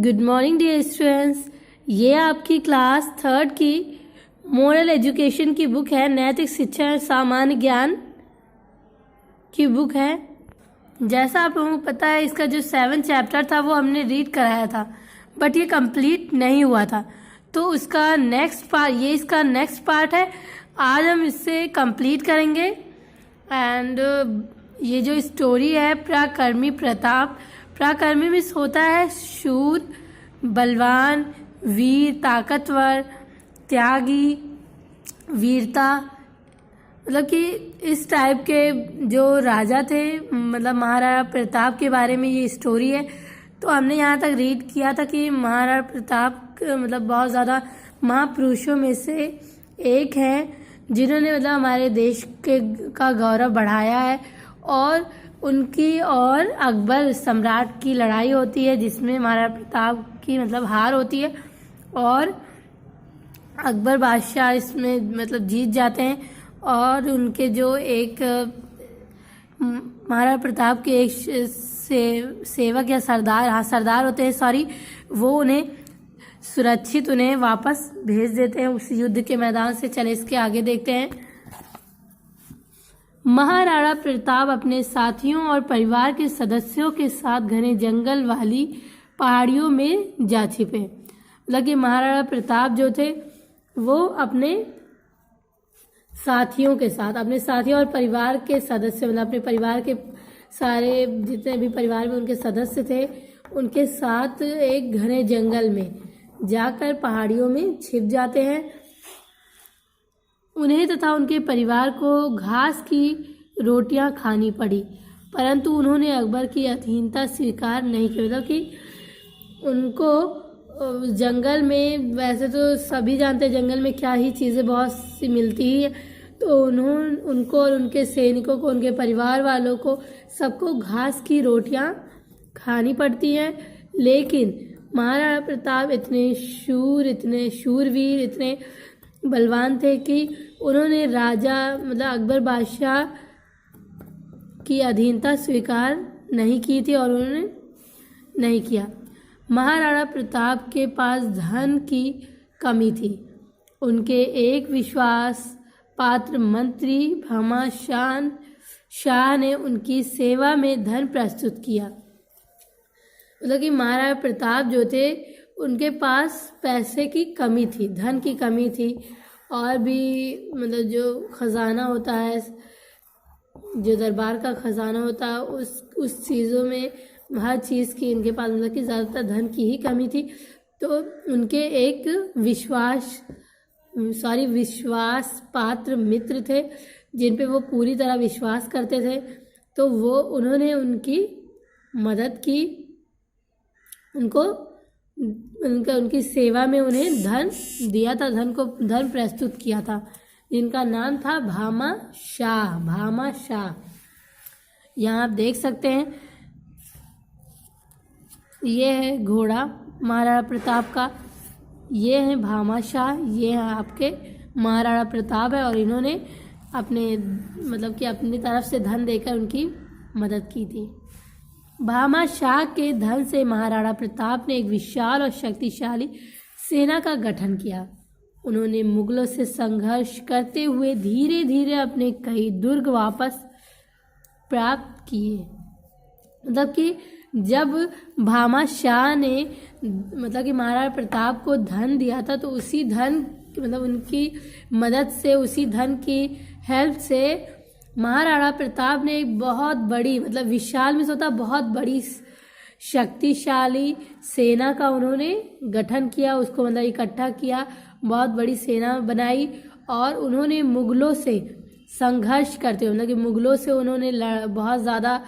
Good morning dear students. ये आपकी class third की मोरल एजुकेशन की बुक है, नैतिक शिक्षा और सामान्य ज्ञान की बुक है। जैसा आप लोगों को पता है, इसका जो 7 चैप्टर था वो हमने रीड कराया था, बट ये कंप्लीट नहीं हुआ था, तो उसका नेक्स्ट पार्ट, ये इसका नेक्स्ट पार्ट है। आज हम इससे कंप्लीट करेंगे। एंड ये जो स्टोरी है पराक्रमी प्रताप, पराक्रमी मीन्स होता है शूर, बलवान, वीर, ताकतवर, त्यागी, वीरता, मतलब कि इस टाइप के जो राजा थे, मतलब महाराणा प्रताप के बारे में ये स्टोरी है। तो हमने यहाँ तक रीड किया था कि महाराणा प्रताप मतलब बहुत ज़्यादा महापुरुषों में से एक हैं, जिन्होंने मतलब हमारे देश का गौरव बढ़ाया है। और उनकी और अकबर सम्राट की लड़ाई होती है, जिसमें महाराणा प्रताप की मतलब हार होती है और अकबर बादशाह इसमें मतलब जीत जाते हैं। और उनके जो एक महाराणा प्रताप के एक सेवक या सरदार होते हैं, सॉरी, वो उन्हें सुरक्षित उन्हें वापस भेज देते हैं उस युद्ध के मैदान से। चले इसके आगे देखते हैं। महाराणा प्रताप अपने साथियों और परिवार के सदस्यों के साथ घने जंगल वाली पहाड़ियों में जा छिपे। मतलब कि महाराणा प्रताप जो थे वो अपने साथियों के साथ, अपने साथियों और परिवार के सदस्य, मतलब अपने परिवार के सारे जितने भी परिवार में उनके सदस्य थे, उनके साथ एक घने जंगल में जाकर पहाड़ियों में छिप जाते हैं। उन्हें तथा उनके परिवार को घास की रोटियां खानी पड़ी, परंतु उन्होंने अकबर की अधीनता स्वीकार नहीं की। मतलब कि उनको जंगल में, वैसे तो सभी जानते हैं जंगल में क्या ही चीज़ें बहुत सी मिलती ही है, तो उनको और उनके सैनिकों को, उनके परिवार वालों को सबको घास की रोटियां खानी पड़ती हैं। लेकिन महाराणा प्रताप इतने शूरवीर, इतने बलवान थे कि उन्होंने राजा मतलब अकबर बादशाह की अधीनता स्वीकार नहीं की थी और उन्होंने नहीं किया। महाराणा प्रताप के पास धन की कमी थी। उनके एक विश्वास पात्र मंत्री भामा शाह ने उनकी सेवा में धन प्रस्तुत किया। मतलब कि महाराणा प्रताप जो थे उनके पास पैसे की कमी थी, धन की कमी थी, और भी मतलब जो खजाना होता है, जो दरबार का खजाना होता है, उस चीज़ों में हर चीज़ की इनके पास मतलब कि ज़्यादातर धन की ही कमी थी। तो उनके एक विश्वास पात्र मित्र थे, जिन पे वो पूरी तरह विश्वास करते थे। तो वो उन्होंने उनकी मदद की, उनकी सेवा में उन्हें धन दिया था, धन प्रस्तुत किया था, जिनका नाम था भामा शाह। यहाँ आप देख सकते हैं, ये है घोड़ा महाराणा प्रताप का, ये है भामा शाह, ये है आपके महाराणा प्रताप है, और इन्होंने मतलब कि अपनी तरफ से धन देकर उनकी मदद की थी। भामा शाह के धन से महाराणा प्रताप ने एक विशाल और शक्तिशाली सेना का गठन किया। उन्होंने मुगलों से संघर्ष करते हुए धीरे धीरे अपने कई दुर्ग वापस प्राप्त किए। मतलब कि जब भामा शाह ने मतलब कि महाराणा प्रताप को धन दिया था, तो उसी धन मतलब उनकी मदद से, उसी धन की हेल्प से महाराणा प्रताप ने एक बहुत बड़ी, मतलब विशाल में होता बहुत बड़ी शक्तिशाली सेना का उन्होंने गठन किया, उसको मतलब इकट्ठा किया, बहुत बड़ी सेना बनाई। और उन्होंने मुगलों से संघर्ष करते हुए, मतलब कि मुगलों से उन्होंने बहुत ज़्यादा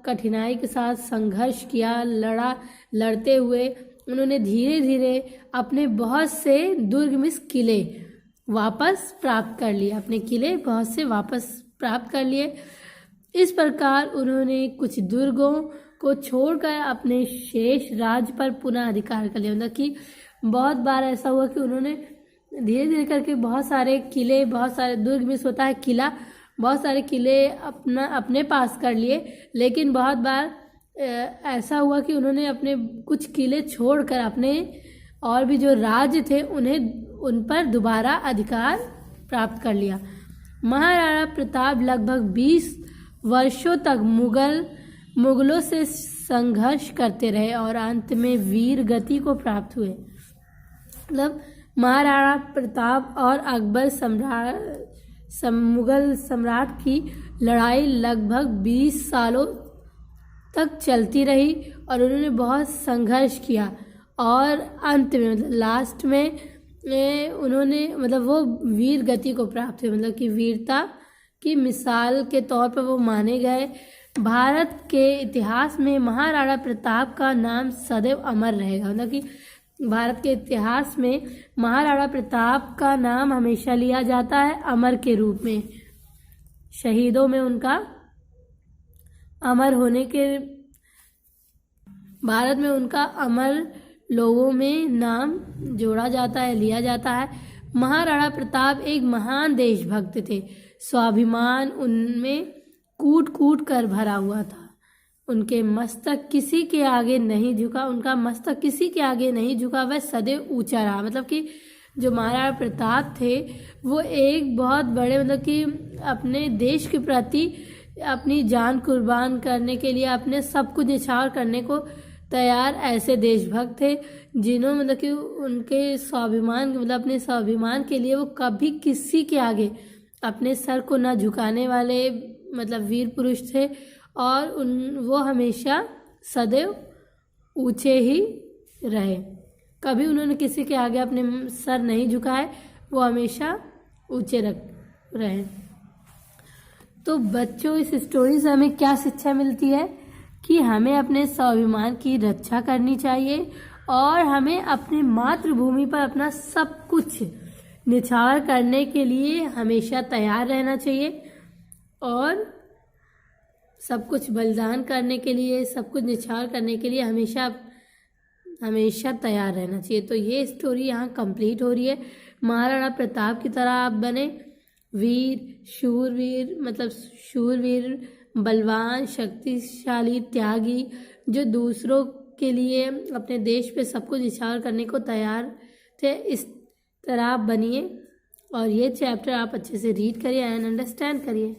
कठिनाई के साथ संघर्ष किया, लड़ते हुए उन्होंने धीरे धीरे अपने बहुत से दुर्ग में किले वापस प्राप्त कर लिए, अपने किले बहुत से वापस प्राप्त कर लिए। इस प्रकार उन्होंने कुछ दुर्गों को छोड़कर अपने शेष राज्य पर पुनः अधिकार कर लिया। मतलब कि बहुत बार ऐसा हुआ कि उन्होंने धीरे धीरे करके बहुत सारे किले, बहुत सारे दुर्ग में होता है किला, बहुत सारे किले अपने पास कर लिए। लेकिन बहुत बार ऐसा हुआ कि उन्होंने अपने कुछ किले छोड़कर अपने और भी जो राज्य थे उन पर दोबारा अधिकार प्राप्त कर लिया। महाराणा प्रताप लगभग 20 वर्षों तक मुगलों से संघर्ष करते रहे और अंत में वीर गति को प्राप्त हुए। मतलब महाराणा प्रताप और अकबर मुगल सम्राट की लड़ाई लगभग 20 सालों तक चलती रही और उन्होंने बहुत संघर्ष किया और अंत में मतलब लास्ट में उन्होंने मतलब वो वीर गति को प्राप्त हुए, मतलब कि वीरता की मिसाल के तौर पर वो माने गए। भारत के इतिहास में महाराणा प्रताप का नाम सदैव अमर रहेगा। मतलब कि भारत के इतिहास में महाराणा प्रताप का नाम हमेशा लिया जाता है अमर के रूप में। शहीदों में उनका अमर होने के भारत में उनका अमर लोगों में नाम जोड़ा जाता है, लिया जाता है। महाराणा प्रताप एक महान देशभक्त थे। स्वाभिमान उनमें कूट कूट कर भरा हुआ था। उनके मस्तक किसी के आगे नहीं झुका, उनका मस्तक किसी के आगे नहीं झुका, वह सदैव ऊंचा रहा। मतलब कि जो महाराणा प्रताप थे वो एक बहुत बड़े मतलब कि अपने देश के प्रति अपनी जान कुर्बान करने के लिए अपने सब कुछ न्यौछावर करने को तैयार ऐसे देशभक्त थे जिन्होंने मतलब कि उनके स्वाभिमान मतलब अपने स्वाभिमान के लिए वो कभी किसी के आगे अपने सर को न झुकाने वाले मतलब वीर पुरुष थे और वो हमेशा सदैव ऊंचे ही रहे। कभी उन्होंने किसी के आगे अपने सर नहीं झुकाए, वो हमेशा ऊंचे रहे। तो बच्चों इस स्टोरी से हमें क्या शिक्षा मिलती है कि हमें अपने स्वाभिमान की रक्षा करनी चाहिए और हमें अपनी मातृभूमि पर अपना सब कुछ न्यौछावर करने के लिए हमेशा तैयार रहना चाहिए और सब कुछ बलिदान करने के लिए, सब कुछ न्यौछावर करने के लिए हमेशा तैयार रहना चाहिए। तो ये स्टोरी यहाँ कंप्लीट हो रही है। महाराणा प्रताप की तरह आप बने वीर, शूरवीर, बलवान, शक्तिशाली, त्यागी, जो दूसरों के लिए अपने देश पे सब कुछ न्यौछावर करने को तैयार थे। इस तरह आप बनिए और ये चैप्टर आप अच्छे से रीड करिए एंड अंडरस्टैंड करिए।